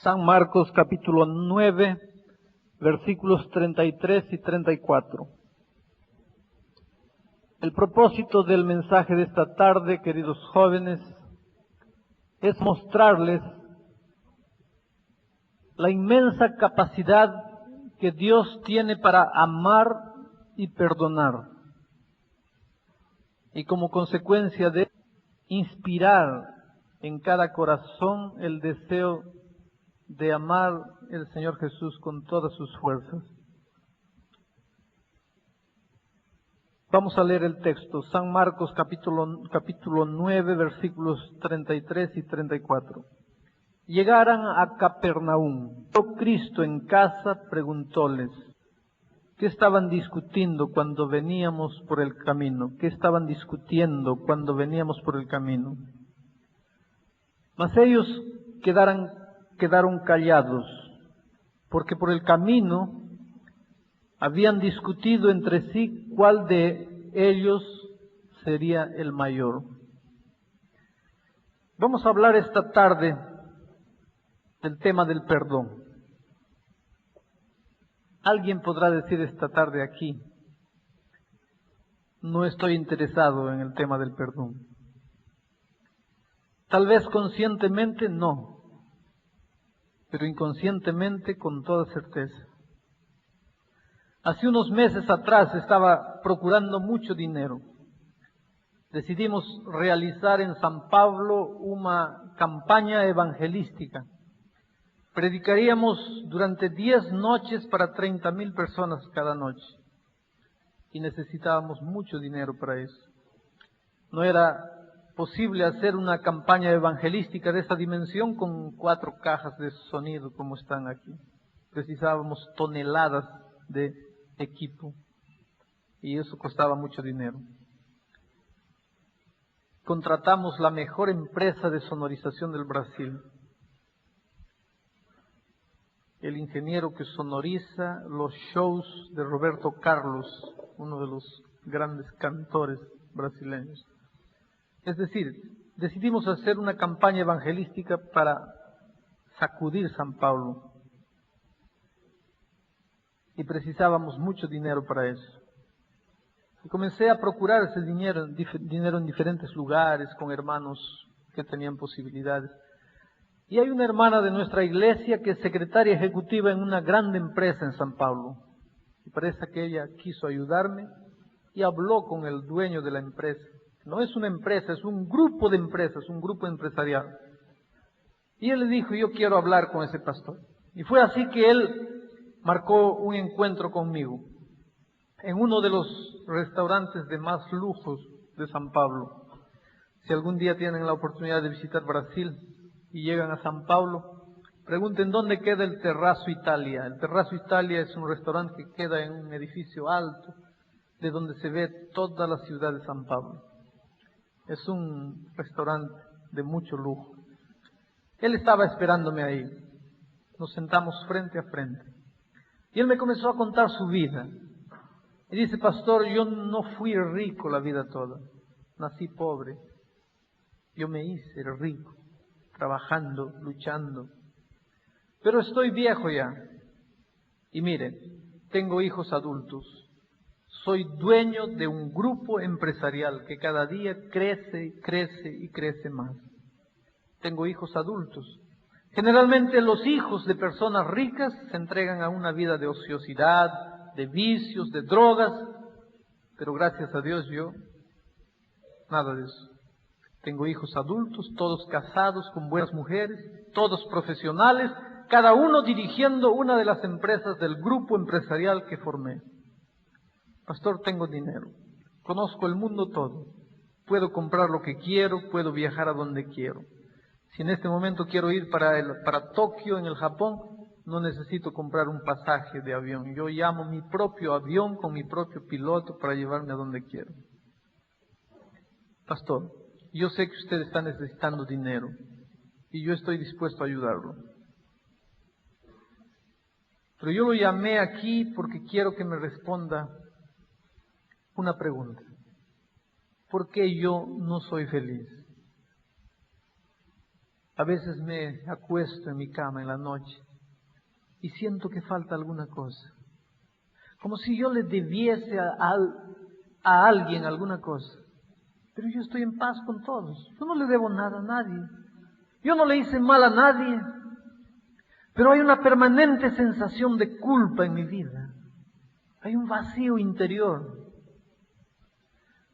San Marcos capítulo 9, versículos 33 y 34. El propósito del mensaje de esta tarde, queridos jóvenes, es mostrarles la inmensa capacidad que Dios tiene para amar y perdonar, y como consecuencia de inspirar en cada corazón el deseo de amar al Señor Jesús con todas sus fuerzas. Vamos a leer el texto, San Marcos capítulo 9, versículos 33 y 34. Llegaran a Capernaum. Cristo en casa preguntóles, ¿qué estaban discutiendo cuando veníamos por el camino? ¿Qué estaban discutiendo cuando veníamos por el camino? Mas ellos quedaron callados, porque por el camino habían discutido entre sí cuál de ellos sería el mayor. Vamos a hablar esta tarde del tema del perdón. Alguien podrá decir esta tarde aquí, no estoy interesado en el tema del perdón. Tal vez conscientemente no, pero inconscientemente con toda certeza. Hace unos meses atrás estaba procurando mucho dinero. Decidimos realizar en San Pablo una campaña evangelística. Predicaríamos durante 10 noches para 30,000 personas cada noche. Y necesitábamos mucho dinero para eso. No era posible hacer una campaña evangelística de esta dimensión con 4 cajas de sonido como están aquí. Precisábamos toneladas de equipo y eso costaba mucho dinero. Contratamos la mejor empresa de sonorización del Brasil. El ingeniero que sonoriza los shows de Roberto Carlos, uno de los grandes cantores brasileños. Es decir, decidimos hacer una campaña evangelística para sacudir San Pablo. Y precisábamos mucho dinero para eso. Y comencé a procurar ese dinero en diferentes lugares, con hermanos que tenían posibilidades. Y hay una hermana de nuestra iglesia que es secretaria ejecutiva en una gran empresa en San Pablo. Y parece que ella quiso ayudarme y habló con el dueño de la empresa. No es una empresa, es un grupo de empresas, un grupo empresarial. Y él le dijo, yo quiero hablar con ese pastor. Y fue así que él marcó un encuentro conmigo en uno de los restaurantes de más lujos de San Pablo. Si algún día tienen la oportunidad de visitar Brasil y llegan a San Pablo, pregunten dónde queda el Terrazzo Italia. El Terrazzo Italia es un restaurante que queda en un edificio alto, de donde se ve toda la ciudad de San Pablo. Es un restaurante de mucho lujo. Él estaba esperándome ahí. Nos sentamos frente a frente. Y él me comenzó a contar su vida. Y dice, pastor, yo no fui rico la vida toda. Nací pobre. Yo me hice rico, trabajando, luchando. Pero estoy viejo ya. Y mire, tengo hijos adultos. Soy dueño de un grupo empresarial que cada día crece, crece y crece más. Tengo hijos adultos. Generalmente los hijos de personas ricas se entregan a una vida de ociosidad, de vicios, de drogas, pero gracias a Dios yo, nada de eso. Tengo hijos adultos, todos casados con buenas mujeres, todos profesionales, cada uno dirigiendo una de las empresas del grupo empresarial que formé. Pastor, tengo dinero, conozco el mundo todo, puedo comprar lo que quiero, puedo viajar a donde quiero. Si en este momento quiero ir para Tokio, en el Japón, no necesito comprar un pasaje de avión. Yo llamo mi propio avión con mi propio piloto para llevarme a donde quiero. Pastor, yo sé que usted está necesitando dinero y yo estoy dispuesto a ayudarlo. Pero yo lo llamé aquí porque quiero que me responda una pregunta. ¿Por qué yo no soy feliz? A veces me acuesto en mi cama en la noche y siento que falta alguna cosa. Como si yo le debiese a alguien alguna cosa. Pero yo estoy en paz con todos. Yo no le debo nada a nadie. Yo no le hice mal a nadie. Pero hay una permanente sensación de culpa en mi vida. Hay un vacío interior.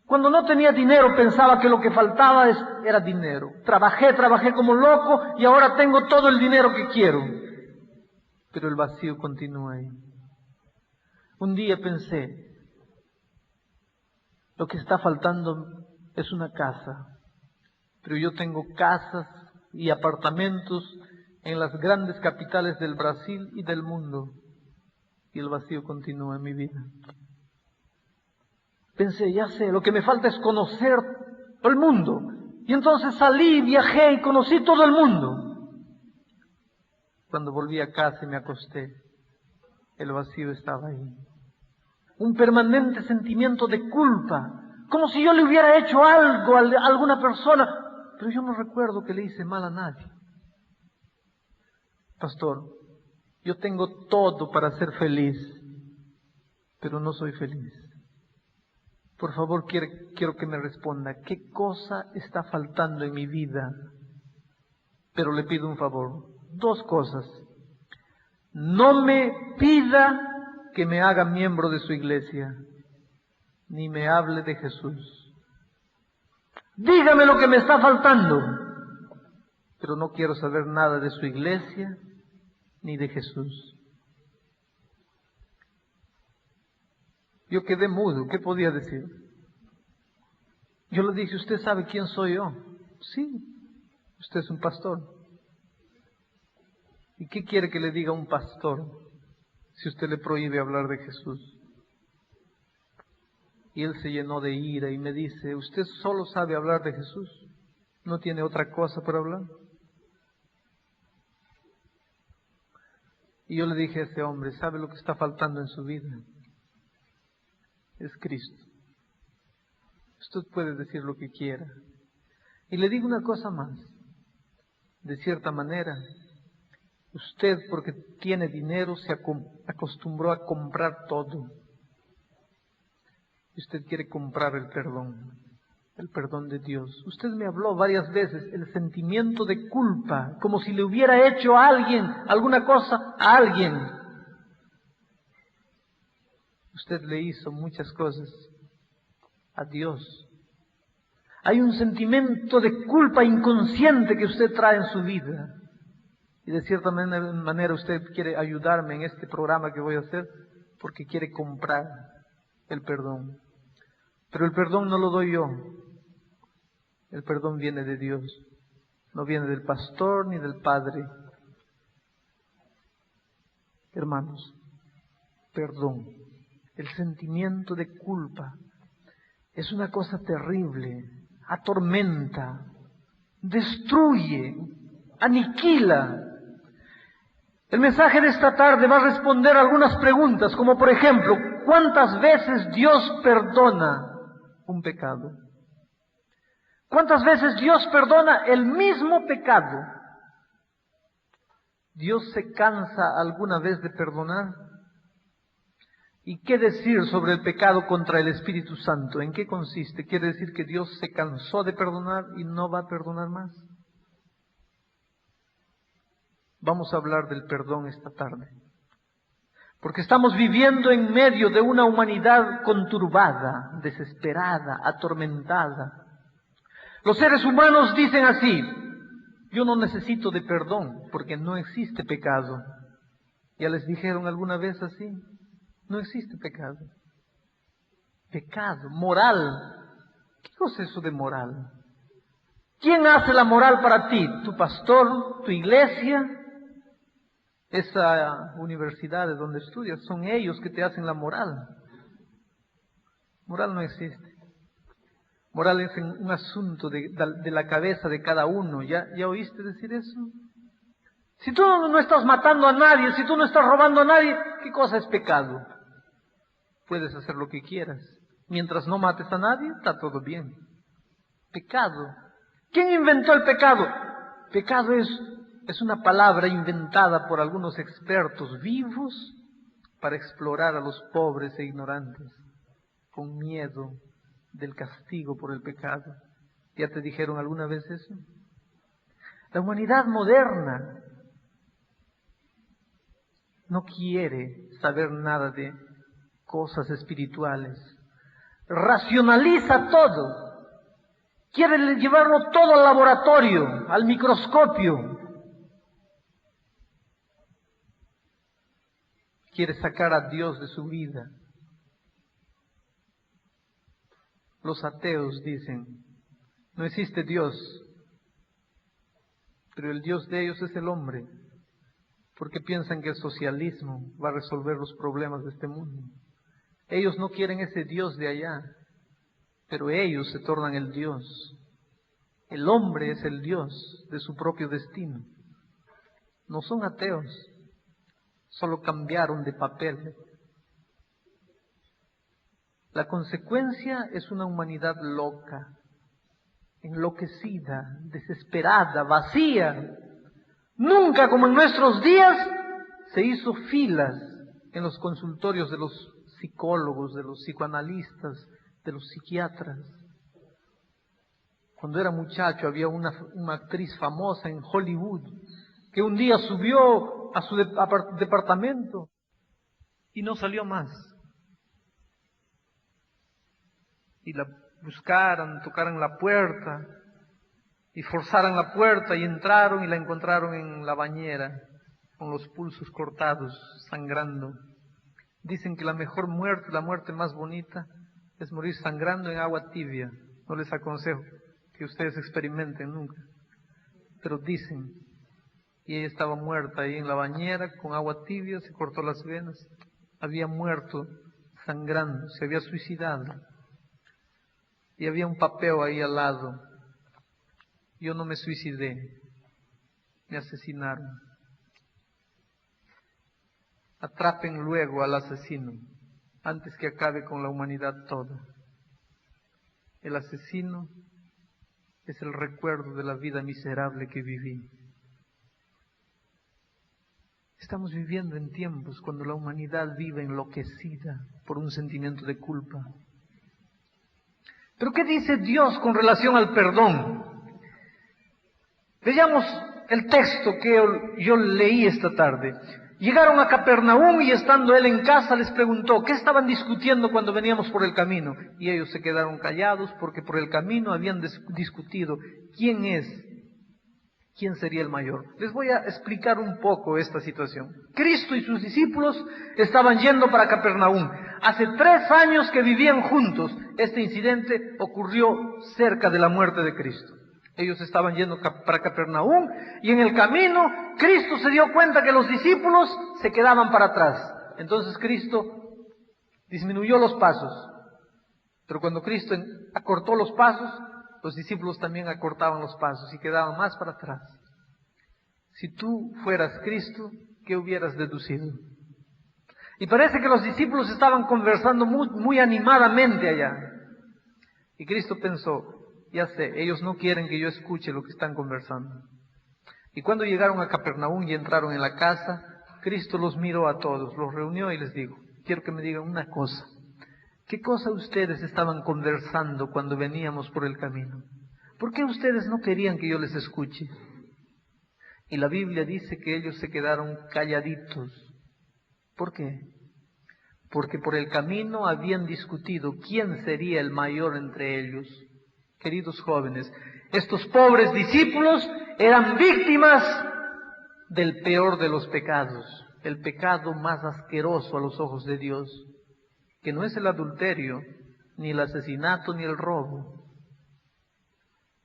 Cuando no tenía dinero pensaba que lo que faltaba era dinero. Trabajé como loco y ahora tengo todo el dinero que quiero. Pero el vacío continúa ahí. Un día pensé, lo que está faltando es una casa. Pero yo tengo casas y apartamentos en las grandes capitales del Brasil y del mundo. Y el vacío continúa en mi vida. Pensé, ya sé, lo que me falta es conocer el mundo. Y entonces salí, viajé y conocí todo el mundo. Cuando volví a casa y me acosté, el vacío estaba ahí. Un permanente sentimiento de culpa, como si yo le hubiera hecho algo a alguna persona, pero yo no recuerdo que le hice mal a nadie. Pastor, yo tengo todo para ser feliz, pero no soy feliz. Por favor, quiero que me responda, ¿qué cosa está faltando en mi vida? Pero le pido un favor, 2 cosas. No me pida que me haga miembro de su iglesia, ni me hable de Jesús. Dígame lo que me está faltando, pero no quiero saber nada de su iglesia, ni de Jesús. Yo quedé mudo, ¿qué podía decir? Yo le dije, ¿usted sabe quién soy yo? Sí, usted es un pastor. ¿Y qué quiere que le diga a un pastor si usted le prohíbe hablar de Jesús? Y él se llenó de ira y me dice, ¿usted solo sabe hablar de Jesús? ¿No tiene otra cosa para hablar? Y yo le dije a ese hombre, ¿sabe lo que está faltando en su vida? Es Cristo. Usted puede decir lo que quiera. Y le digo una cosa más. De cierta manera, usted porque tiene dinero se acostumbró a comprar todo. Y usted quiere comprar el perdón de Dios. Usted me habló varias veces el sentimiento de culpa, como si le hubiera hecho a alguien alguna cosa a alguien. Usted le hizo muchas cosas a Dios. Hay un sentimiento de culpa inconsciente que usted trae en su vida. Y de cierta manera usted quiere ayudarme en este programa que voy a hacer porque quiere comprar el perdón. Pero el perdón no lo doy yo. El perdón viene de Dios. No viene del pastor ni del padre. Hermanos, perdón. El sentimiento de culpa es una cosa terrible. Atormenta, destruye, aniquila. El mensaje de esta tarde va a responder algunas preguntas, como por ejemplo, ¿cuántas veces Dios perdona un pecado? ¿Cuántas veces Dios perdona el mismo pecado? ¿Dios se cansa alguna vez de perdonar? ¿Y qué decir sobre el pecado contra el Espíritu Santo? ¿En qué consiste? ¿Quiere decir que Dios se cansó de perdonar y no va a perdonar más? Vamos a hablar del perdón esta tarde. Porque estamos viviendo en medio de una humanidad conturbada, desesperada, atormentada. Los seres humanos dicen así, yo no necesito de perdón porque no existe pecado. ¿Ya les dijeron alguna vez así? No existe pecado. Pecado, moral. ¿Qué cosa es eso de moral? ¿Quién hace la moral para ti? ¿Tu pastor? ¿Tu iglesia? Esa universidad de donde estudias, son ellos que te hacen la moral. Moral no existe. Moral es un asunto de la cabeza de cada uno. ¿Ya oíste decir eso? Si tú no estás matando a nadie, si tú no estás robando a nadie, ¿qué cosa es pecado? Puedes hacer lo que quieras. Mientras no mates a nadie, está todo bien. Pecado. ¿Quién inventó el pecado? Pecado es una palabra inventada por algunos expertos vivos para explorar a los pobres e ignorantes, con miedo del castigo por el pecado. ¿Ya te dijeron alguna vez eso? La humanidad moderna no quiere saber nada de cosas espirituales. Racionaliza todo. Quiere llevarlo todo al laboratorio, al microscopio. Quiere sacar a Dios de su vida. Los ateos dicen, no existe Dios, pero el Dios de ellos es el hombre, porque piensan que el socialismo va a resolver los problemas de este mundo. Ellos no quieren ese Dios de allá, pero ellos se tornan el Dios. El hombre es el Dios de su propio destino. No son ateos, solo cambiaron de papel. La consecuencia es una humanidad loca, enloquecida, desesperada, vacía. Nunca como en nuestros días se hizo filas en los consultorios de los psicólogos, de los psicoanalistas, de los psiquiatras. Cuando era muchacho había una actriz famosa en Hollywood que un día subió a su departamento y no salió más. Y la buscaran, tocaran la puerta y forzaran la puerta y entraron y la encontraron en la bañera con los pulsos cortados, sangrando. Dicen que la mejor muerte, la muerte más bonita, es morir sangrando en agua tibia. No les aconsejo que ustedes experimenten nunca, pero dicen. Y ella estaba muerta ahí en la bañera con agua tibia, se cortó las venas, había muerto sangrando, se había suicidado. Y había un papel ahí al lado. Yo no me suicidé, me asesinaron. Atrapen luego al asesino, antes que acabe con la humanidad toda. El asesino es el recuerdo de la vida miserable que viví. Estamos viviendo en tiempos cuando la humanidad vive enloquecida por un sentimiento de culpa. ¿Pero qué dice Dios con relación al perdón? Veamos el texto que yo leí esta tarde. Llegaron a Capernaum y estando él en casa les preguntó, ¿qué estaban discutiendo cuando veníamos por el camino? Y ellos se quedaron callados porque por el camino habían discutido quién sería el mayor. Les voy a explicar un poco esta situación. Cristo y sus discípulos estaban yendo para Capernaum. Hace 3 años que vivían juntos. Este incidente ocurrió cerca de la muerte de Cristo. Ellos estaban yendo para Capernaum y en el camino Cristo se dio cuenta que los discípulos se quedaban para atrás. Entonces Cristo disminuyó los pasos. Pero cuando Cristo acortó los pasos, los discípulos también acortaban los pasos y quedaban más para atrás. Si tú fueras Cristo, ¿qué hubieras deducido? Y parece que los discípulos estaban conversando muy animadamente allá. Y Cristo pensó, ya sé, ellos no quieren que yo escuche lo que están conversando. Y cuando llegaron a Capernaum y entraron en la casa, Cristo los miró a todos, los reunió y les dijo, quiero que me digan una cosa. ¿Qué cosa ustedes estaban conversando cuando veníamos por el camino? ¿Por qué ustedes no querían que yo les escuche? Y la Biblia dice que ellos se quedaron calladitos. ¿Por qué? Porque por el camino habían discutido quién sería el mayor entre ellos. Queridos jóvenes, estos pobres discípulos eran víctimas del peor de los pecados, el pecado más asqueroso a los ojos de Dios, que no es el adulterio, ni el asesinato, ni el robo.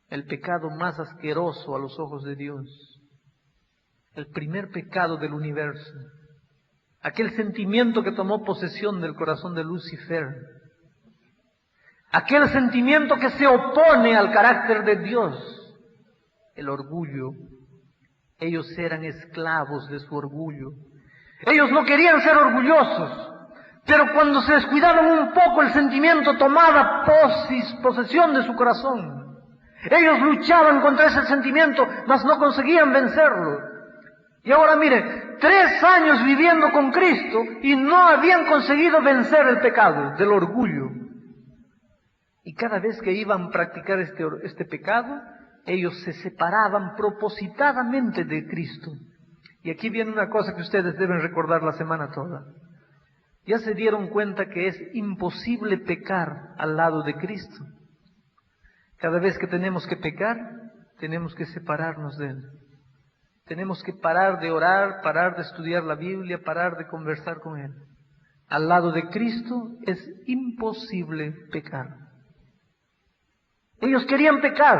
El pecado más asqueroso a los ojos de Dios. El primer pecado del universo. Aquel sentimiento que tomó posesión del corazón de Lucifer. Aquel sentimiento que se opone al carácter de Dios. El orgullo. Ellos eran esclavos de su orgullo. Ellos no querían ser orgullosos. Pero cuando se descuidaban un poco, el sentimiento tomaba posesión de su corazón. Ellos luchaban contra ese sentimiento, mas no conseguían vencerlo. Y ahora mire, 3 años viviendo con Cristo y no habían conseguido vencer el pecado del orgullo. Y cada vez que iban a practicar este pecado, ellos se separaban propositadamente de Cristo. Y aquí viene una cosa que ustedes deben recordar la semana toda. Ya se dieron cuenta que es imposible pecar al lado de Cristo. Cada vez que tenemos que pecar, tenemos que separarnos de Él. Tenemos que parar de orar, parar de estudiar la Biblia, parar de conversar con Él. Al lado de Cristo es imposible pecar. Ellos querían pecar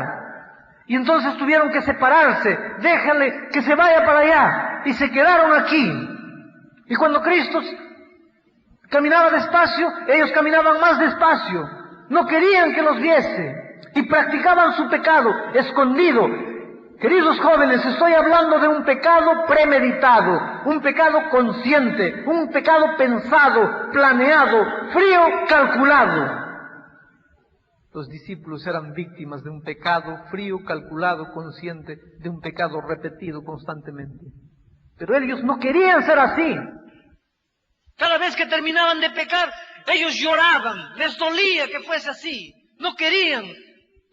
y entonces tuvieron que separarse. Déjale que se vaya para allá. Y se quedaron aquí. Y cuando Cristo caminaba despacio, ellos caminaban más despacio. No querían que los viese y practicaban su pecado escondido. Queridos jóvenes, estoy hablando de un pecado premeditado, un pecado consciente, un pecado pensado, planeado, frío, calculado. Los discípulos eran víctimas de un pecado frío, calculado, consciente, de un pecado repetido constantemente. Pero ellos no querían ser así. Cada vez que terminaban de pecar, ellos lloraban, les dolía que fuese así, no querían.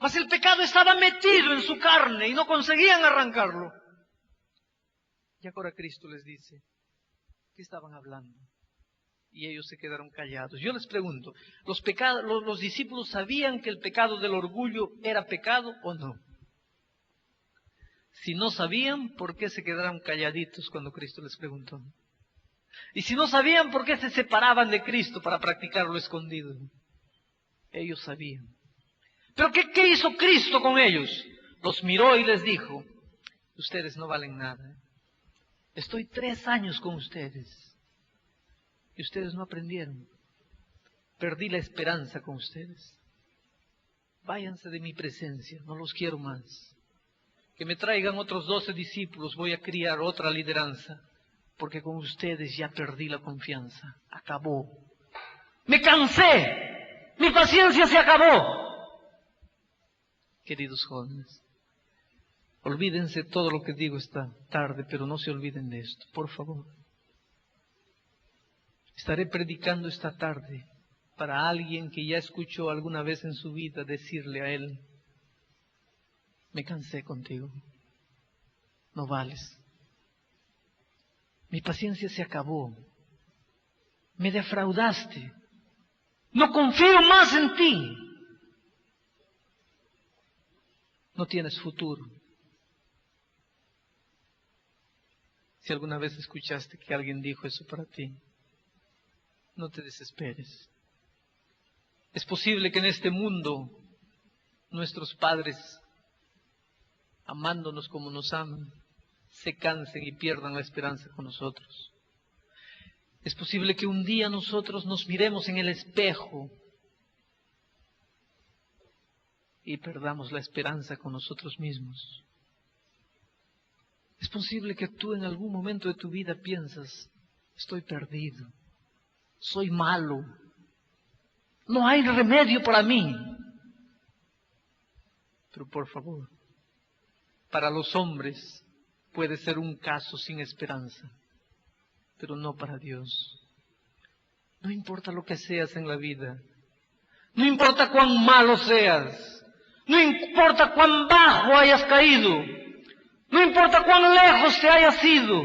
Mas el pecado estaba metido en su carne y no conseguían arrancarlo. Y ahora Cristo les dice, ¿qué estaban hablando? Y ellos se quedaron callados. Yo les pregunto, ¿los discípulos sabían que el pecado del orgullo era pecado o no? Si no sabían, ¿por qué se quedaron calladitos cuando Cristo les preguntó? Y si no sabían, ¿por qué se separaban de Cristo para practicarlo escondido? Ellos sabían. ¿Pero qué hizo Cristo con ellos? Los miró y les dijo, ustedes no valen nada. Estoy 3 años con ustedes. Y ustedes no aprendieron. Perdí la esperanza con ustedes. Váyanse de mi presencia, no los quiero más. Que me traigan otros 12 discípulos, voy a criar otra lideranza. Porque con ustedes ya perdí la confianza. Acabó. Me cansé. Mi paciencia se acabó. Queridos jóvenes, olvídense todo lo que digo esta tarde, pero no se olviden de esto, por favor. Estaré predicando esta tarde para alguien que ya escuchó alguna vez en su vida decirle a él, me cansé contigo, no vales. Mi paciencia se acabó, me defraudaste, no confío más en ti. No tienes futuro. Si alguna vez escuchaste que alguien dijo eso para ti, no te desesperes. Es posible que en este mundo nuestros padres, amándonos como nos aman, se cansen y pierdan la esperanza con nosotros. Es posible que un día nosotros nos miremos en el espejo y perdamos la esperanza con nosotros mismos. Es posible que tú en algún momento de tu vida piensas, estoy perdido, soy malo, no hay remedio para mí. Pero por favor, para los hombres puede ser un caso sin esperanza, pero no para Dios. No importa lo que seas en la vida, no importa cuán malo seas, no importa cuán bajo hayas caído, no importa cuán lejos te hayas ido,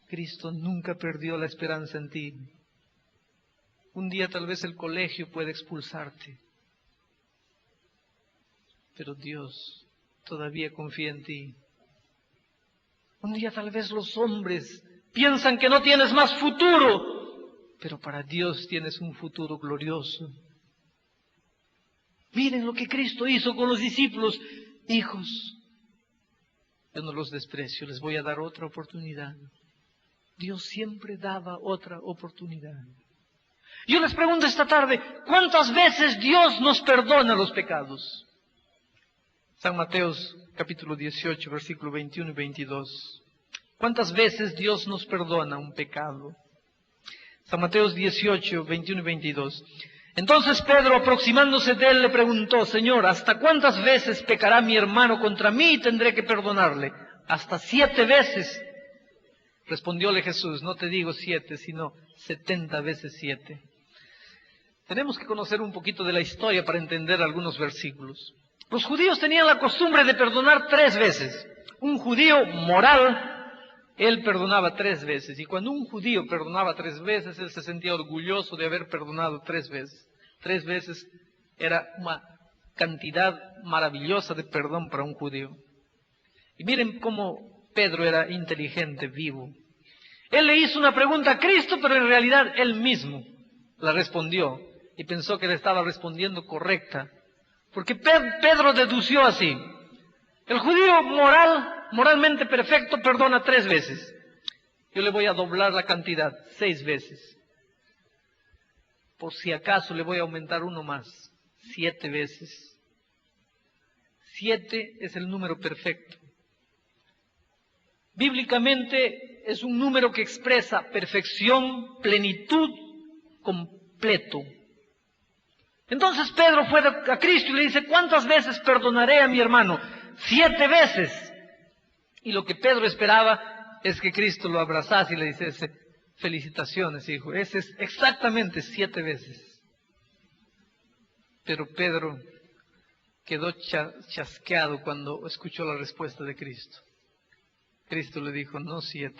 Cristo nunca perdió la esperanza en ti. Un día tal vez el colegio puede expulsarte, pero Dios todavía confía en ti. Un día tal vez los hombres piensan que no tienes más futuro, pero para Dios tienes un futuro glorioso. Miren lo que Cristo hizo con los discípulos. Hijos, yo no los desprecio, les voy a dar otra oportunidad. Dios siempre daba otra oportunidad. Yo les pregunto esta tarde, ¿cuántas veces Dios nos perdona los pecados? San Mateo capítulo 18, versículo 21 y 22. ¿Cuántas veces Dios nos perdona un pecado? San Mateo 18, 21 y 22. Entonces Pedro, aproximándose de él, le preguntó: Señor, ¿hasta cuántas veces pecará mi hermano contra mí y tendré que perdonarle? ¿Hasta 7 veces? Respondióle Jesús: no te digo 7, sino 70 veces 7. Tenemos que conocer un poquito de la historia para entender algunos versículos. Los judíos tenían la costumbre de perdonar 3 veces. Un judío moral, él perdonaba 3 veces. Y cuando un judío perdonaba 3 veces, él se sentía orgulloso de haber perdonado 3 veces. 3 veces era una cantidad maravillosa de perdón para un judío. Y miren cómo Pedro era inteligente, vivo. Él le hizo una pregunta a Cristo, pero en realidad él mismo la respondió. Y pensó que le estaba respondiendo correcta. Porque Pedro dedució así: el judío moralmente perfecto, perdona 3 veces. Yo le voy a doblar la cantidad, 6 veces. Por si acaso le voy a aumentar uno más, 7 veces. 7 es el número perfecto. Bíblicamente es un número que expresa perfección, plenitud, completo. Entonces Pedro fue a Cristo y le dice: ¿cuántas veces perdonaré a mi hermano? 7 veces. Y lo que Pedro esperaba es que Cristo lo abrazase y le dijese: felicitaciones, hijo, ese es exactamente 7 veces. Pero Pedro quedó chasqueado cuando escuchó la respuesta de Cristo. Cristo le dijo: no 7,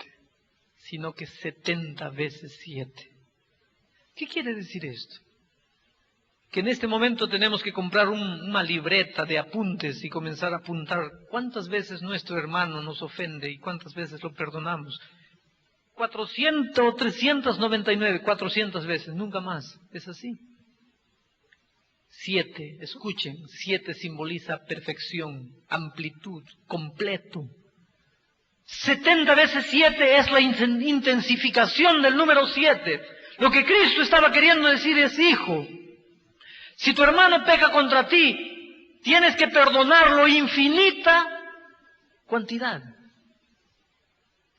sino que 70 veces 7. ¿Qué quiere decir esto? Que en este momento tenemos que comprar una libreta de apuntes y comenzar a apuntar cuántas veces nuestro hermano nos ofende y cuántas veces lo perdonamos. 400 o 399, 400 veces, nunca más. Es así. 7, escuchen, 7 simboliza perfección, amplitud, completo. 70 veces 7 es la intensificación del número 7. Lo que Cristo estaba queriendo decir es: hijo, si tu hermano peca contra ti, tienes que perdonarlo infinita cantidad.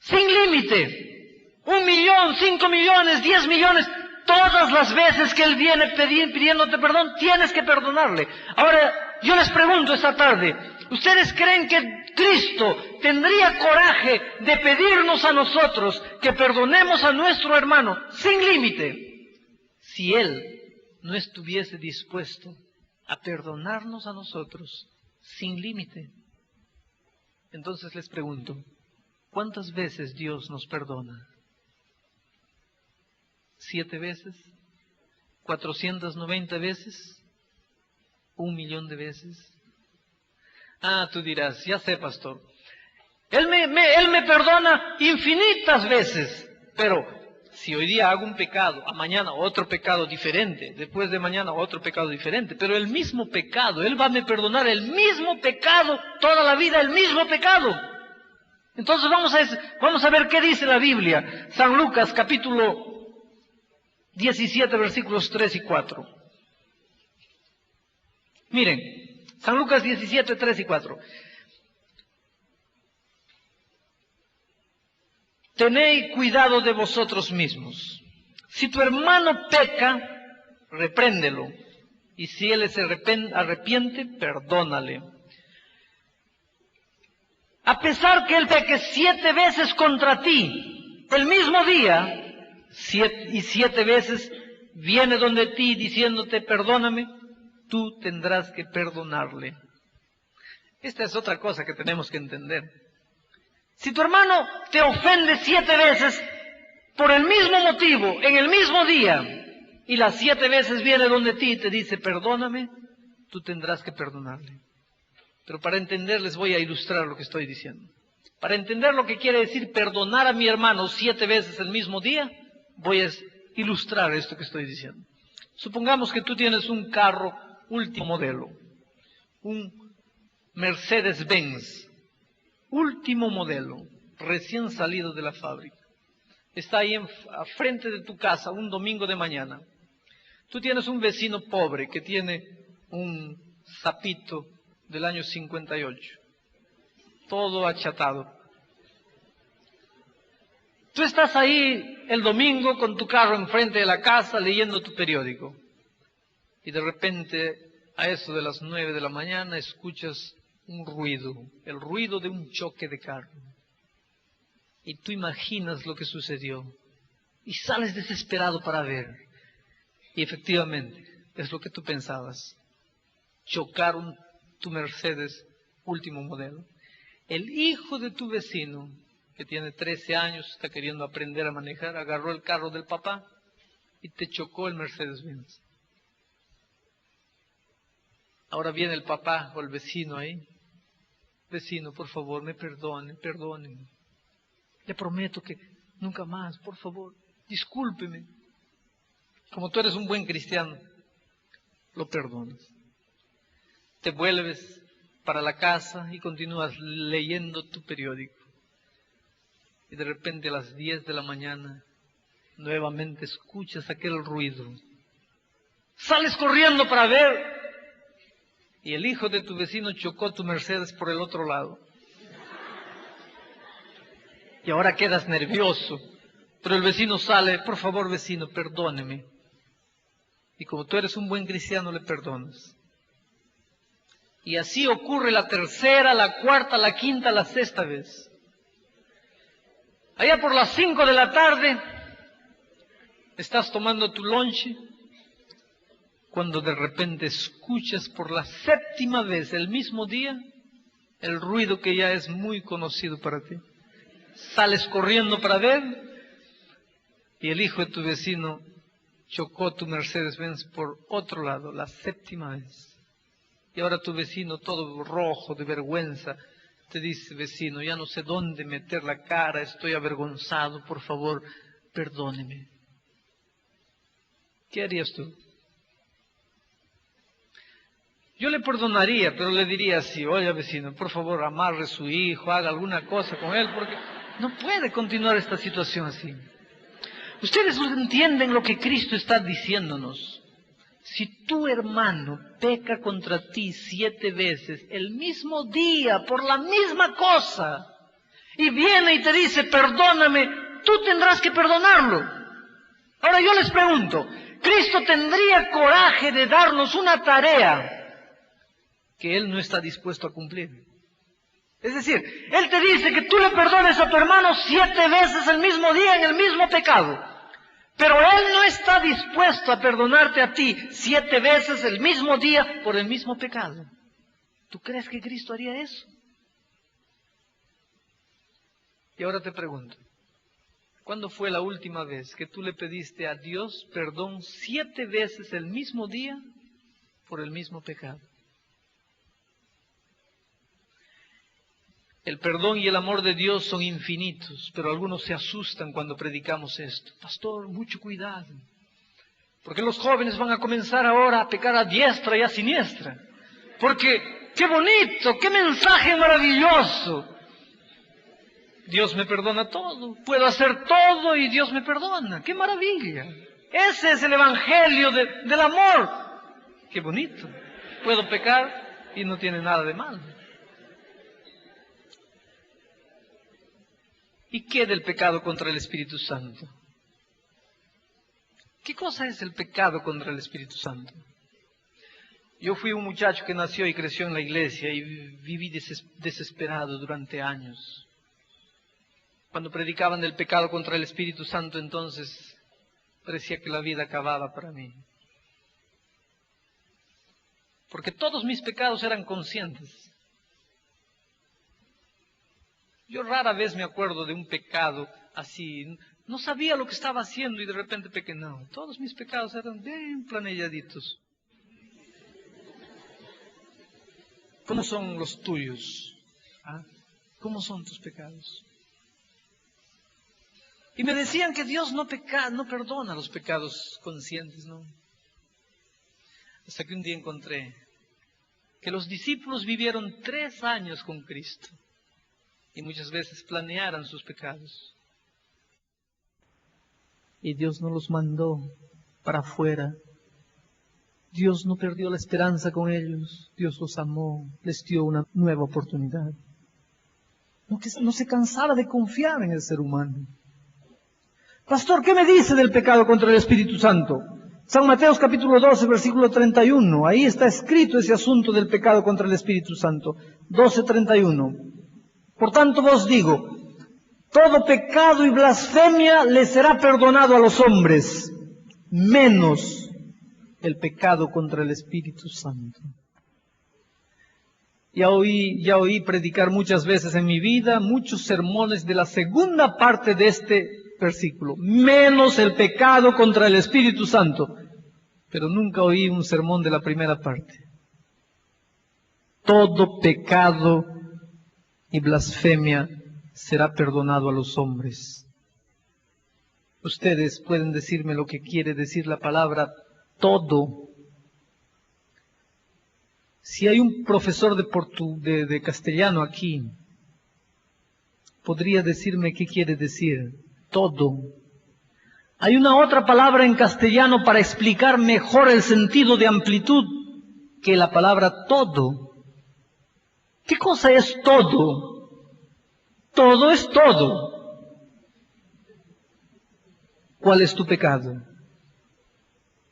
Sin límite. 1 millón, 5 millones, 10 millones. Todas las veces que él viene pidiéndote perdón, tienes que perdonarle. Ahora, yo les pregunto esta tarde: ¿ustedes creen que Cristo tendría coraje de pedirnos a nosotros que perdonemos a nuestro hermano sin límite si Él no estuviese dispuesto a perdonarnos a nosotros sin límite? Entonces les pregunto: ¿cuántas veces Dios nos perdona? ¿7 veces? ¿490 veces? ¿1 millón de veces? Ah, tú dirás: ya sé, pastor, Él me perdona infinitas veces, pero si hoy día hago un pecado, a mañana otro pecado diferente, después de mañana otro pecado diferente, pero el mismo pecado, Él va a me perdonar el mismo pecado, toda la vida el mismo pecado. Entonces vamos a ver qué dice la Biblia. San Lucas capítulo 17 versículos 3 y 4. Miren, San Lucas 17, 3 y 4. Tened cuidado de vosotros mismos. Si tu hermano peca, repréndelo. Y si él se arrepiente, perdónale. A pesar que él peque 7 veces contra ti, el mismo día, 7 veces viene donde ti diciéndote: perdóname, tú tendrás que perdonarle. Esta es otra cosa que tenemos que entender. Si tu hermano te ofende 7 veces por el mismo motivo, en el mismo día, y las 7 veces viene donde ti y te dice: perdóname, tú tendrás que perdonarle. Pero para entender les voy a ilustrar lo que estoy diciendo. Para entender lo que quiere decir perdonar a mi hermano 7 veces el mismo día, voy a ilustrar esto que estoy diciendo. Supongamos que tú tienes un carro último modelo, un Mercedes-Benz, último modelo, recién salido de la fábrica. Está ahí a frente de tu casa un domingo de mañana. Tú tienes un vecino pobre que tiene un Zapito del año 58, todo achatado. Tú estás ahí el domingo con tu carro enfrente de la casa leyendo tu periódico. y de repente a eso de las 9 de la mañana escuchas un ruido, el ruido de un choque de carro. Y tú imaginas lo que sucedió y sales desesperado para ver. Y efectivamente, es lo que tú pensabas. Chocaron tu Mercedes último modelo. El hijo de tu vecino, que tiene 13 años, está queriendo aprender a manejar, agarró el carro del papá y te chocó el Mercedes-Benz. Ahora viene el papá o el vecino ahí. Vecino, por favor, me perdóneme. Le prometo que nunca más, por favor, discúlpeme. Como tú eres un buen cristiano, lo perdonas. Te vuelves para la casa y continúas leyendo tu periódico. Y de repente a las 10 de la mañana, nuevamente escuchas aquel ruido. Sales corriendo para ver. Y el hijo de tu vecino chocó tu Mercedes por el otro lado. Y ahora quedas nervioso. Pero el vecino sale, por favor vecino, perdóneme. Y como tú eres un buen cristiano, le perdonas. Y así ocurre la tercera, la cuarta, la quinta, la sexta vez. Allá por las 5 de la tarde, estás tomando tu lonche, cuando de repente escuchas por la 7ª vez el mismo día el ruido que ya es muy conocido para ti. Sales corriendo para ver y el hijo de tu vecino chocó tu Mercedes-Benz por otro lado, la 7ª vez. Y ahora tu vecino, todo rojo de vergüenza, te dice: vecino, ya no sé dónde meter la cara, estoy avergonzado, por favor, perdóneme. ¿Qué harías tú? Yo le perdonaría, pero le diría así: oye vecino, por favor, amarre a su hijo, haga alguna cosa con él, porque no puede continuar esta situación así. Ustedes entienden lo que Cristo está diciéndonos. Si tu hermano peca contra ti 7 veces el mismo día por la misma cosa, y viene y te dice perdóname, tú tendrás que perdonarlo. Ahora yo les pregunto, ¿Cristo tendría coraje de darnos una tarea que Él no está dispuesto a cumplir? Es decir, Él te dice que tú le perdones a tu hermano 7 veces el mismo día en el mismo pecado. Pero Él no está dispuesto a perdonarte a ti 7 veces el mismo día por el mismo pecado. ¿Tú crees que Cristo haría eso? Y ahora te pregunto, ¿cuándo fue la última vez que tú le pediste a Dios perdón 7 veces el mismo día por el mismo pecado? El perdón y el amor de Dios son infinitos, pero algunos se asustan cuando predicamos esto. Pastor, mucho cuidado, porque los jóvenes van a comenzar ahora a pecar a diestra y a siniestra. Porque, qué bonito, qué mensaje maravilloso. Dios me perdona todo, puedo hacer todo y Dios me perdona. ¡Qué maravilla! Ese es el evangelio del amor. ¡Qué bonito! Puedo pecar y no tiene nada de malo. ¿Y qué del pecado contra el Espíritu Santo? ¿Qué cosa es el pecado contra el Espíritu Santo? Yo fui un muchacho que nació y creció en la iglesia y viví desesperado durante años. Cuando predicaban del pecado contra el Espíritu Santo, entonces parecía que la vida acababa para mí. Porque todos mis pecados eran conscientes. Yo rara vez me acuerdo de un pecado así. No sabía lo que estaba haciendo y de repente pequé. No, todos mis pecados eran bien planilladitos. ¿Cómo son los tuyos? ¿Ah? ¿Cómo son tus pecados? Y me decían que Dios no perdona los pecados conscientes, ¿no? Hasta que un día encontré que los discípulos vivieron 3 años con Cristo. Y muchas veces planearan sus pecados. Y Dios no los mandó para afuera. Dios no perdió la esperanza con ellos. Dios los amó, les dio una nueva oportunidad. No se cansaba de confiar en el ser humano. Pastor, ¿qué me dice del pecado contra el Espíritu Santo? San Mateo capítulo 12, versículo 31. Ahí está escrito ese asunto del pecado contra el Espíritu Santo. 12:31. Por tanto vos digo, todo pecado y blasfemia le será perdonado a los hombres, menos el pecado contra el Espíritu Santo. Ya oí predicar muchas veces en mi vida, muchos sermones de la segunda parte de este versículo, menos el pecado contra el Espíritu Santo, pero nunca oí un sermón de la primera parte. Todo pecado y blasfemia será perdonado a los hombres. Ustedes pueden decirme lo que quiere decir la palabra todo. Si hay un profesor de castellano aquí, podría decirme qué quiere decir todo. Hay una otra palabra en castellano para explicar mejor el sentido de amplitud que la palabra todo. ¿Qué cosa es todo? Todo es todo. ¿Cuál es tu pecado?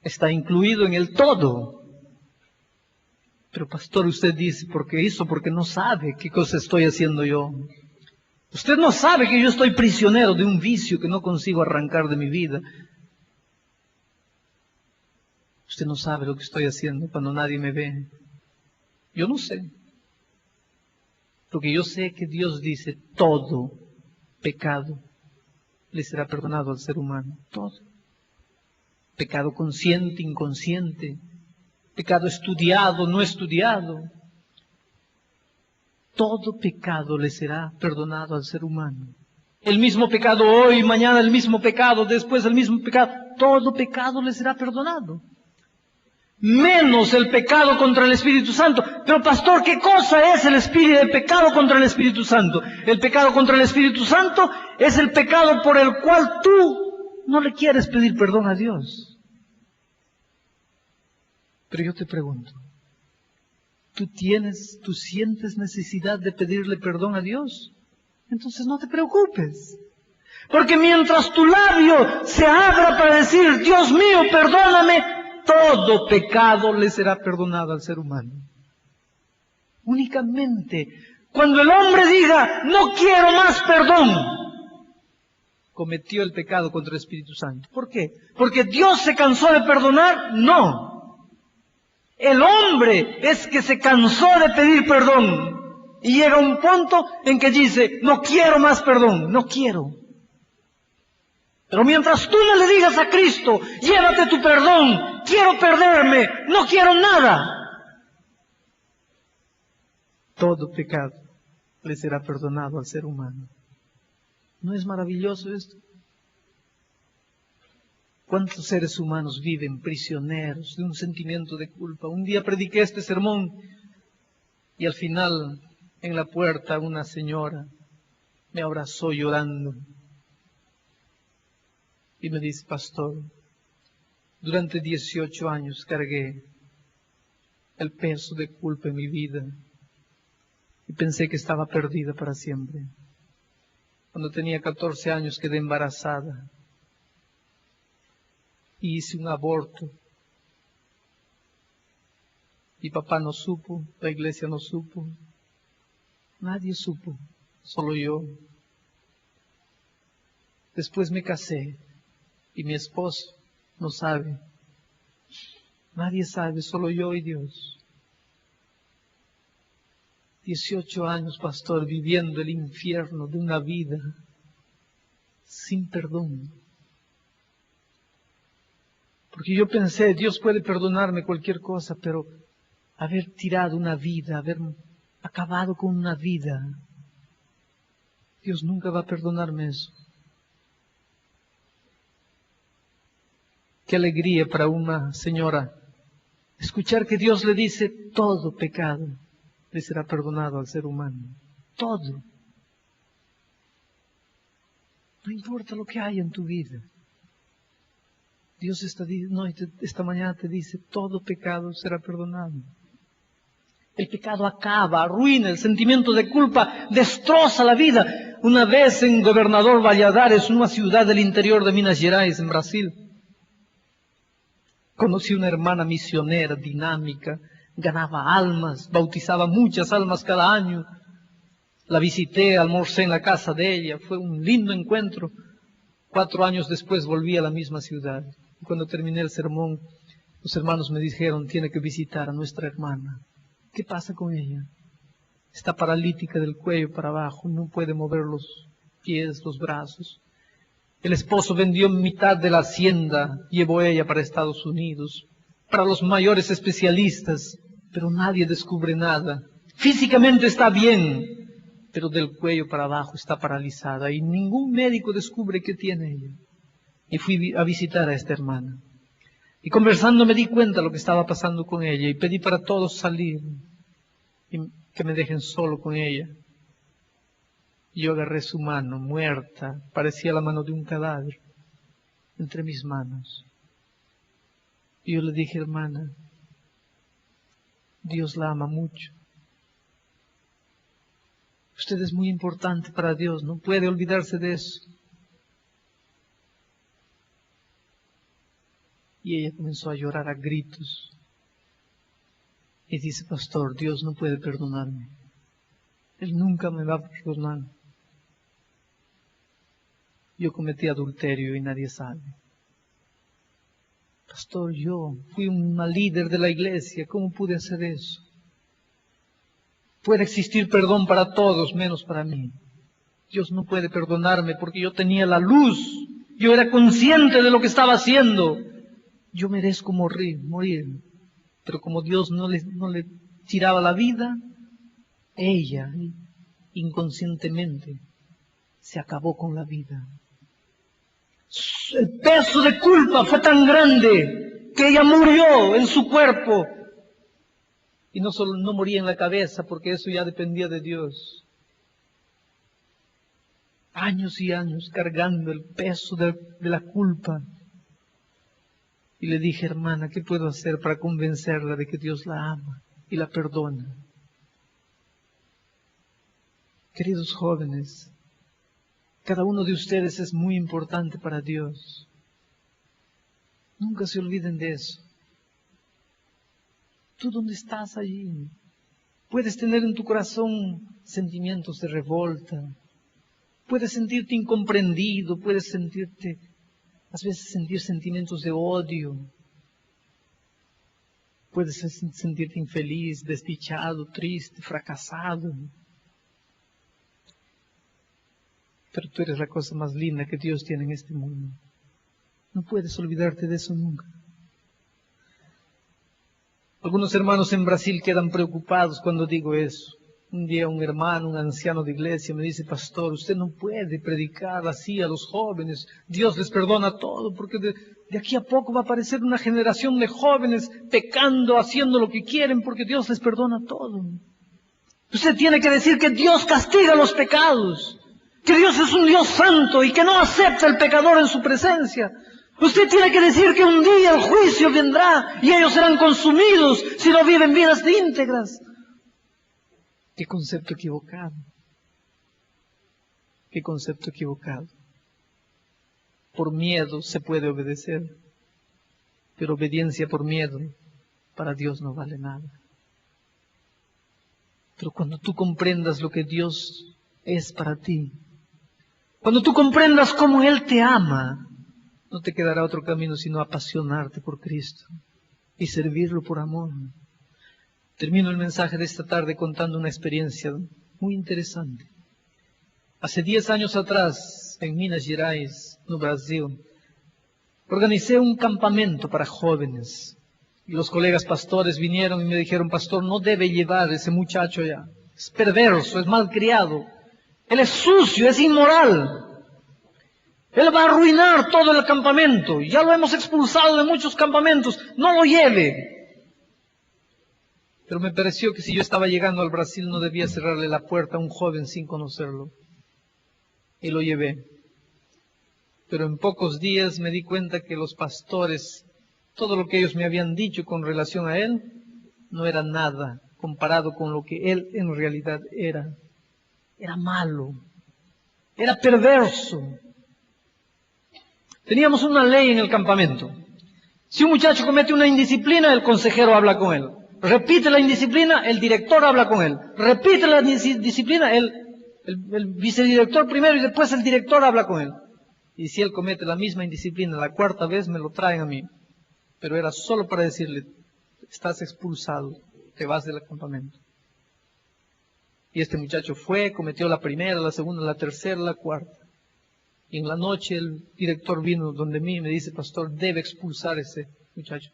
Está incluido en el todo. Pero pastor, usted dice, porque no sabe qué cosa estoy haciendo yo. Usted no sabe que yo estoy prisionero de un vicio que no consigo arrancar de mi vida. Usted no sabe lo que estoy haciendo cuando nadie me ve. Yo no sé. Porque yo sé que Dios dice, todo pecado le será perdonado al ser humano. Todo. Pecado consciente, inconsciente. Pecado estudiado, no estudiado. Todo pecado le será perdonado al ser humano. El mismo pecado hoy, mañana el mismo pecado, después el mismo pecado. Todo pecado le será perdonado. Menos el pecado contra el Espíritu Santo. Pero pastor, ¿qué cosa es el pecado contra el Espíritu Santo? El pecado contra el Espíritu Santo es el pecado por el cual tú no le quieres pedir perdón a Dios. Pero yo te pregunto, ¿tú sientes necesidad de pedirle perdón a Dios? Entonces no te preocupes. Porque mientras tu labio se abra para decir, Dios mío, perdóname, todo pecado le será perdonado al ser humano. Únicamente cuando el hombre diga, no quiero más perdón, cometió el pecado contra el Espíritu Santo. ¿Por qué? ¿Porque Dios se cansó de perdonar? No. El hombre es que se cansó de pedir perdón y llega un punto en que dice, no quiero más perdón, no quiero. Pero mientras tú no le digas a Cristo, llévate tu perdón, quiero perderme, no quiero nada, todo pecado le será perdonado al ser humano. ¿No es maravilloso esto? ¿Cuántos seres humanos viven prisioneros de un sentimiento de culpa? Un día prediqué este sermón y al final, en la puerta, una señora me abrazó llorando y me dice, pastor, durante 18 años cargué el peso de culpa en mi vida y pensé que estaba perdida para siempre. Cuando tenía 14 años quedé embarazada. Y hice un aborto. Mi papá no supo, la iglesia no supo, nadie supo, solo yo. Después me casé y mi esposo no sabe. Nadie sabe, solo yo y Dios. 18 años, pastor, viviendo el infierno de una vida sin perdón. Porque yo pensé, Dios puede perdonarme cualquier cosa, pero haber tirado una vida, haber acabado con una vida, Dios nunca va a perdonarme eso. Qué alegría para una señora escuchar que Dios le dice, todo pecado le será perdonado al ser humano. Todo. No importa lo que haya en tu vida. Dios esta mañana te dice, todo pecado será perdonado. El pecado acaba, arruina, el sentimiento de culpa destroza la vida. Una vez en Governador Valladares, una ciudad del interior de Minas Gerais, en Brasil, Conocí una hermana misionera, dinámica, ganaba almas, bautizaba muchas almas cada año. La visité, almorcé en la casa de ella, fue un lindo encuentro. 4 años después volví a la misma ciudad. Y cuando terminé el sermón, los hermanos me dijeron, tiene que visitar a nuestra hermana. ¿Qué pasa con ella? Está paralítica del cuello para abajo, no puede mover los pies, los brazos. El esposo vendió mitad de la hacienda, llevó ella para Estados Unidos, para los mayores especialistas, pero nadie descubre nada. Físicamente está bien, pero del cuello para abajo está paralizada y ningún médico descubre qué tiene ella. Y fui a visitar a esta hermana. Y conversando me di cuenta de lo que estaba pasando con ella y pedí para todos salir y que me dejen solo con ella. Yo agarré su mano, muerta, parecía la mano de un cadáver, entre mis manos. Y yo le dije, hermana, Dios la ama mucho. Usted es muy importante para Dios, no puede olvidarse de eso. Y ella comenzó a llorar a gritos. Y dice, pastor, Dios no puede perdonarme. Él nunca me va a perdonar. Yo cometí adulterio y nadie sabe. Pastor, yo fui una líder de la iglesia, ¿cómo pude hacer eso? Puede existir perdón para todos, menos para mí. Dios no puede perdonarme porque yo tenía la luz. Yo era consciente de lo que estaba haciendo. Yo merezco morir. Pero como Dios no le tiraba la vida, ella inconscientemente se acabó con la vida. El peso de culpa fue tan grande que ella murió en su cuerpo. Y no solo no moría en la cabeza, porque eso ya dependía de Dios. Años y años cargando el peso de la culpa. Y le dije, hermana, ¿qué puedo hacer para convencerla de que Dios la ama y la perdona? Queridos jóvenes, cada uno de ustedes es muy importante para Dios. Nunca se olviden de eso. ¿Tú dónde estás allí? Puedes tener en tu corazón sentimientos de revolta. Puedes sentirte incomprendido. Puedes a veces sentir sentimientos de odio. Puedes sentirte infeliz, desdichado, triste, fracasado. Pero tú eres la cosa más linda que Dios tiene en este mundo. No puedes olvidarte de eso nunca. Algunos hermanos en Brasil quedan preocupados cuando digo eso. Un día un hermano, un anciano de iglesia me dice, pastor, usted no puede predicar así a los jóvenes. Dios les perdona todo, porque de aquí a poco va a aparecer una generación de jóvenes pecando, haciendo lo que quieren, porque Dios les perdona todo. Usted tiene que decir que Dios castiga los pecados, que Dios es un Dios santo y que no acepta el pecador en su presencia. Usted tiene que decir que un día el juicio vendrá y ellos serán consumidos si no viven vidas íntegras. Qué concepto equivocado. Qué concepto equivocado. Por miedo se puede obedecer, pero obediencia por miedo para Dios no vale nada. Pero cuando tú comprendas lo que Dios es para ti, cuando tú comprendas cómo Él te ama, no te quedará otro camino sino apasionarte por Cristo y servirlo por amor. Termino el mensaje de esta tarde contando una experiencia muy interesante. Hace 10 años atrás, en Minas Gerais, no Brasil, organicé un campamento para jóvenes. Y los colegas pastores vinieron y me dijeron, pastor, no debe llevar a ese muchacho ya. Es perverso, es malcriado. Él es sucio, es inmoral. Él va a arruinar todo el campamento. Ya lo hemos expulsado de muchos campamentos. No lo lleve. Pero me pareció que si yo estaba llegando al Brasil no debía cerrarle la puerta a un joven sin conocerlo. Y lo llevé. Pero en pocos días me di cuenta que los pastores, todo lo que ellos me habían dicho con relación a él, no era nada comparado con lo que él en realidad era. Era malo. Era perverso. Teníamos una ley en el campamento. Si un muchacho comete una indisciplina, el consejero habla con él. Repite la indisciplina, el director habla con él. Repite la disciplina, el vicedirector primero y después el director habla con él. Y si él comete la misma indisciplina la cuarta vez, me lo traen a mí. Pero era solo para decirle, estás expulsado, te vas del campamento. Y este muchacho fue, cometió la primera, la segunda, la tercera, la cuarta. Y en la noche el director vino donde mí y me dice, pastor, debe expulsar a ese muchacho.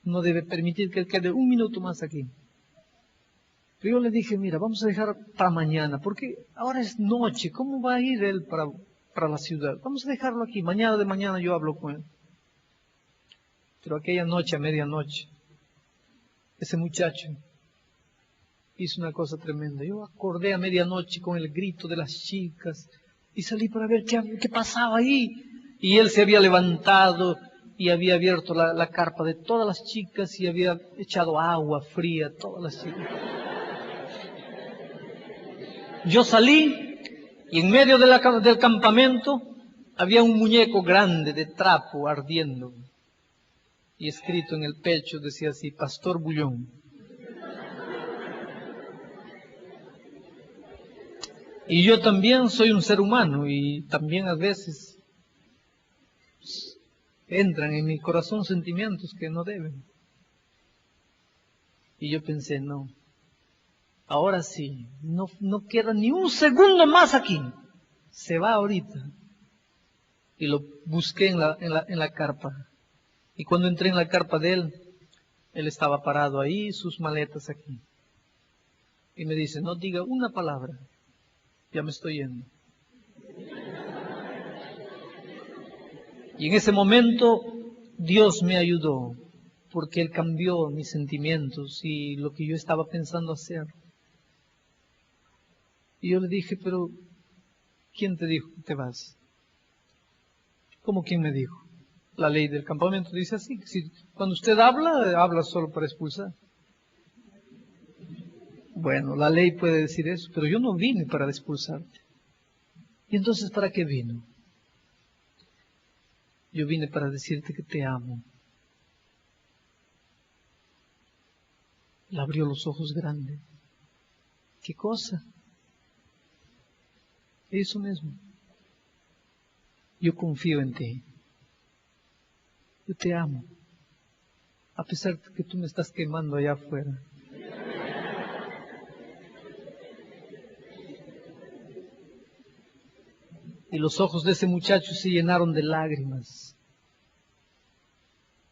No debe permitir que él quede un minuto más aquí. Pero yo le dije, mira, vamos a dejar para mañana, porque ahora es noche, ¿cómo va a ir él para la ciudad? Vamos a dejarlo aquí, mañana de mañana yo hablo con él. Pero aquella noche, a medianoche, ese muchacho hizo una cosa tremenda. Yo acordé a medianoche con el grito de las chicas y salí para ver qué pasaba ahí. Y él se había levantado y había abierto la carpa de todas las chicas y había echado agua fría a todas las chicas. Yo salí y en medio del campamento había un muñeco grande de trapo ardiendo. Y escrito en el pecho decía así, Pastor Bullón. Y yo también soy un ser humano y también a veces entran en mi corazón sentimientos que no deben. Y yo pensé, no, ahora sí, no queda ni un segundo más aquí. Se va ahorita. Y lo busqué en la carpa. Y cuando entré en la carpa de él estaba parado ahí, sus maletas aquí. Y me dice, no diga una palabra, ya me estoy yendo. Y en ese momento Dios me ayudó, porque Él cambió mis sentimientos y lo que yo estaba pensando hacer. Y yo le dije, pero ¿quién te dijo que te vas? ¿Cómo quién me dijo? La ley del campamento dice así, cuando usted habla solo para expulsar. Bueno, la ley puede decir eso, pero yo no vine para expulsarte. ¿Y entonces para qué vino? Yo vine para decirte que te amo. Él abrió los ojos grandes. ¿Qué cosa? Eso mismo. Yo confío en ti. Yo te amo. A pesar de que tú me estás quemando allá afuera. Y los ojos de ese muchacho se llenaron de lágrimas.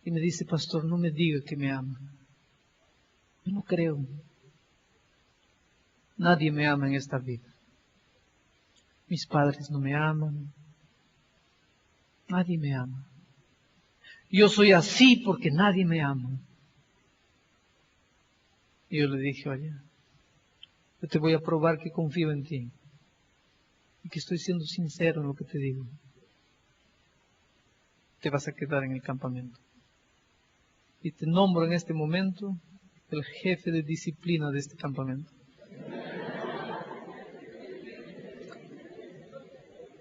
Y me dice, pastor, no me diga que me ama. Yo no creo. Nadie me ama en esta vida. Mis padres no me aman. Nadie me ama. Yo soy así porque nadie me ama. Y yo le dije, oye, yo te voy a probar que confío en ti. Y que estoy siendo sincero en lo que te digo. Te vas a quedar en el campamento. Y te nombro en este momento el jefe de disciplina de este campamento.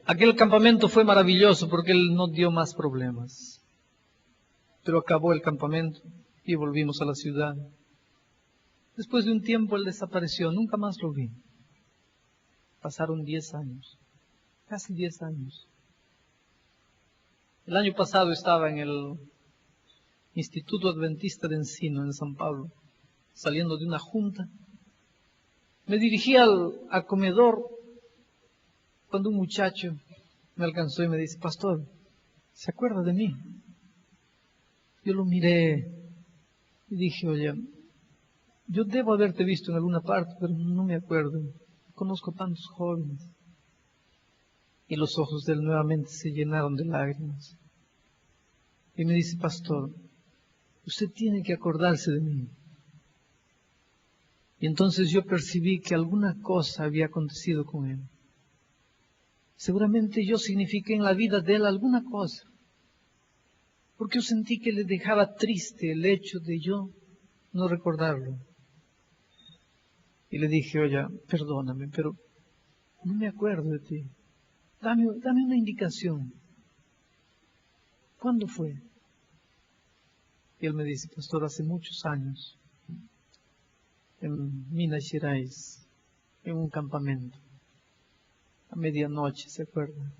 Aquel campamento fue maravilloso porque él no dio más problemas. Pero acabó el campamento y volvimos a la ciudad. Después de un tiempo él desapareció, nunca más lo vi. Pasaron 10 años, casi 10 años. El año pasado estaba en el Instituto Adventista de Encino, en San Pablo, saliendo de una junta. Me dirigí al comedor cuando un muchacho me alcanzó y me dice, pastor, ¿se acuerda de mí? Yo lo miré y dije, oye, yo debo haberte visto en alguna parte, pero no me acuerdo. Conozco tantos jóvenes. Y los ojos de él nuevamente se llenaron de lágrimas. Y me dice, pastor, usted tiene que acordarse de mí. Y entonces yo percibí que alguna cosa había acontecido con él. Seguramente yo signifiqué en la vida de él alguna cosa. Porque yo sentí que le dejaba triste el hecho de yo no recordarlo. Y le dije, oye, perdóname, pero no me acuerdo de ti. Dame una indicación. ¿Cuándo fue? Y él me dice, pastor, hace muchos años, en Minas Gerais, en un campamento, a medianoche, ¿se acuerda?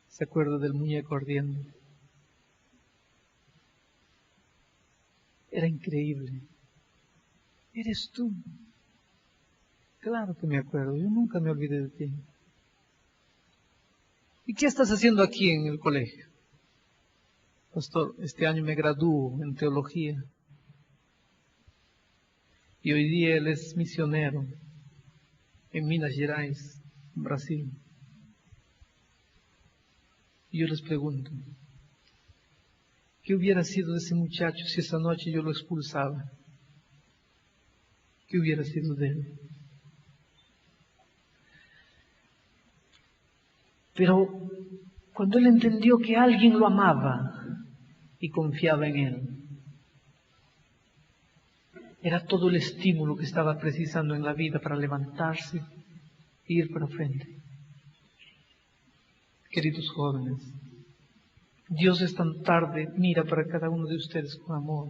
¿Se acuerda del muñeco ardiendo? Era increíble. ¿Eres tú? Claro que me acuerdo, yo nunca me olvidé de ti. ¿Y qué estás haciendo aquí en el colegio? Pastor, este año me gradúo en teología. Y hoy día él es misionero en Minas Gerais, en Brasil. Y yo les pregunto, ¿qué hubiera sido de ese muchacho si esa noche yo lo expulsaba? ¿Qué hubiera sido de él? Pero cuando él entendió que alguien lo amaba y confiaba en él, era todo el estímulo que estaba precisando en la vida para levantarse e ir para frente. Queridos jóvenes, Dios esta tarde mira para cada uno de ustedes con amor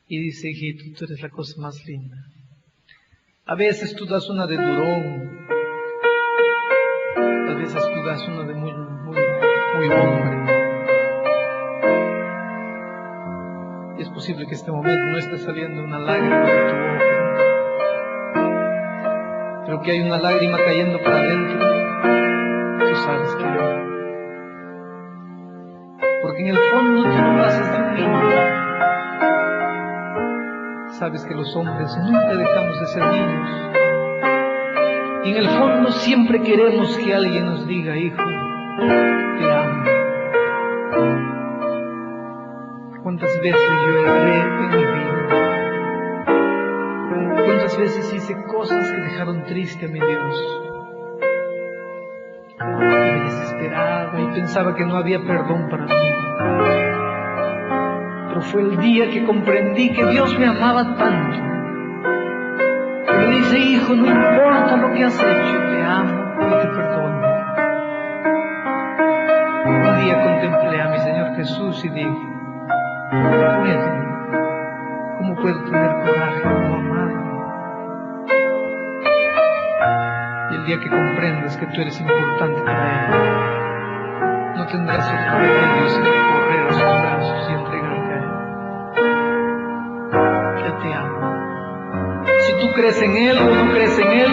y dice, hijito, tú eres la cosa más linda. A veces tú das una de durón, a veces tú das una de muy hombre. Y es posible que este momento no esté saliendo una lágrima de tu ojo, pero que hay una lágrima cayendo para adentro, tú sabes que no. Porque en el fondo tú no pasas de un niño. Sabes que los hombres nunca dejamos de ser niños. Y en el fondo siempre queremos que alguien nos diga, hijo, te amo. ¿Cuántas veces yo erré en mi vida? ¿Cuántas veces hice cosas que dejaron triste a mi Dios? Me desesperaba y pensaba que no había perdón para mí. Pero fue el día que comprendí que Dios me amaba tanto. Que me dice, hijo, no importa lo que has hecho, te amo y te perdono. Un día contemplé a mi Señor Jesús y dije, ¿cómo puedo tener coraje de no amarme? Y el día que comprendas que tú eres importante para Él, no tendrás otro remedio sino correr a sus brazos y entregarte a Él. Él te ama. Si tú crees en Él o no crees en Él,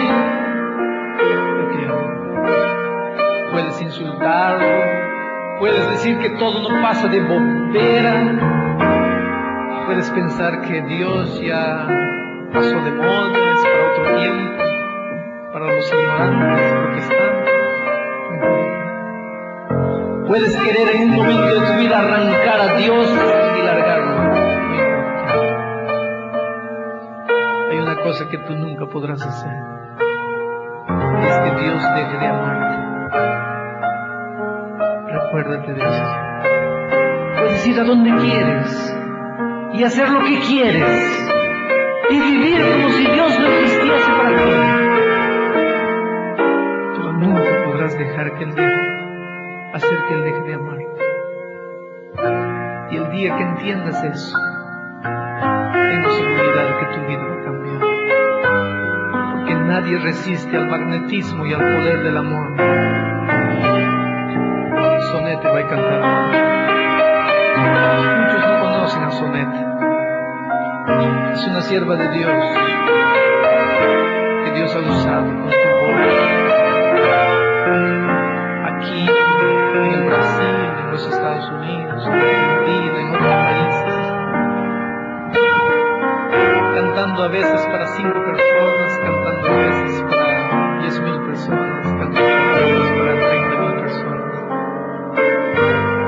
Él te ama. Puedes insultarlo, puedes decir que todo no pasa de bobera, puedes pensar que Dios ya pasó de moda, es para otro tiempo, para los ignorantes, protestantes. Puedes querer en un momento de tu vida arrancar a Dios y largarlo. No importa. Hay una cosa que tú nunca podrás hacer. Es que Dios deje de amarte. Recuérdate de eso. Puedes ir a donde quieres y hacer lo que quieres y vivir como si Dios no existiese para ti. Pero nunca podrás dejar que Él hacer que Él deje de amarte. Y el día que entiendas eso, tengo seguridad que tu vida va a cambiar. Porque nadie resiste al magnetismo y al poder del amor. Sonete va a cantar ahora. Muchos no conocen a Sonete. Es una sierva de Dios que Dios ha usado con su voz aquí en el Brasil, en los Estados Unidos, en Argentina, en otros países, cantando a veces para 5 personas, cantando a veces para 10,000 personas, cantando a veces para 30,000 personas.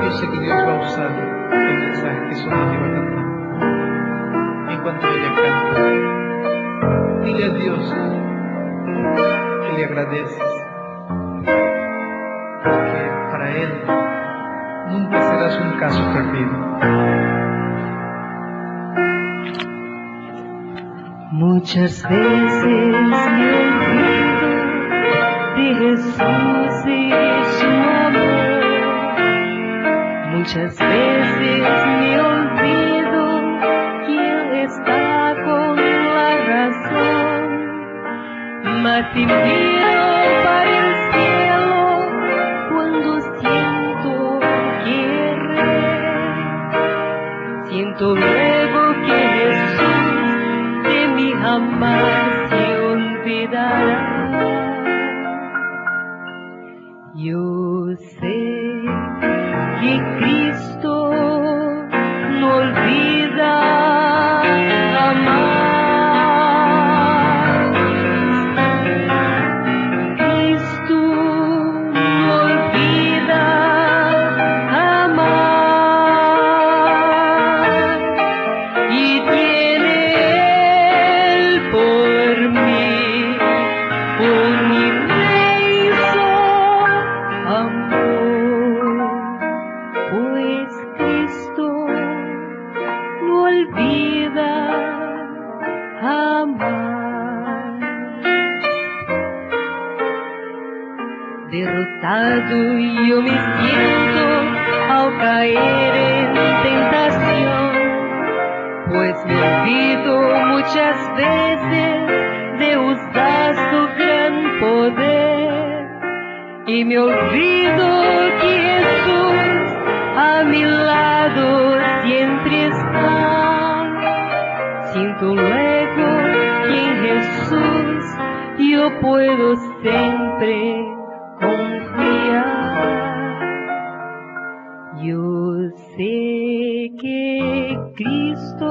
Yo sé que Dios va a usar el mensaje que Sonete va a cantar. En cuanto ella canta, dile a Dios que le agradeces, porque para Él nunca serás un caso perdido. Muchas veces me olvido de Jesús y de su amor. Muchas veces me olvido que Él está con la razón, mas te miro para el cielo cuando siento que erré. Siento luego que Jesús de mí jamás se olvidará. Yo sé que Cristo no olvida jamás. Cristo no olvida jamás. Y tiene Él por mí un inmenso amor, pues Cristo no olvida jamás. Derrotado yo me siento al caer en tentación, pues me olvido muchas veces de usar su gran poder, y me olvido que Jesús a mi lado siempre está. Siento luego que en Jesús yo puedo siempre confiar. Yo sé que Cristo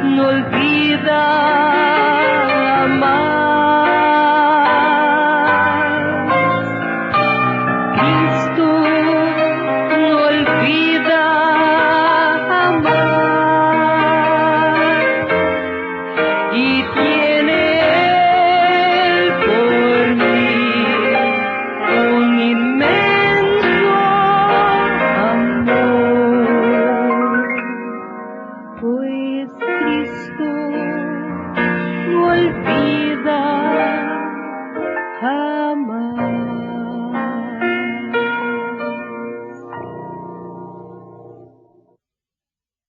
no olvida jamás. Cristo no olvida jamás. Y tiene Él por mí un inmenso amor, pues Cristo no olvida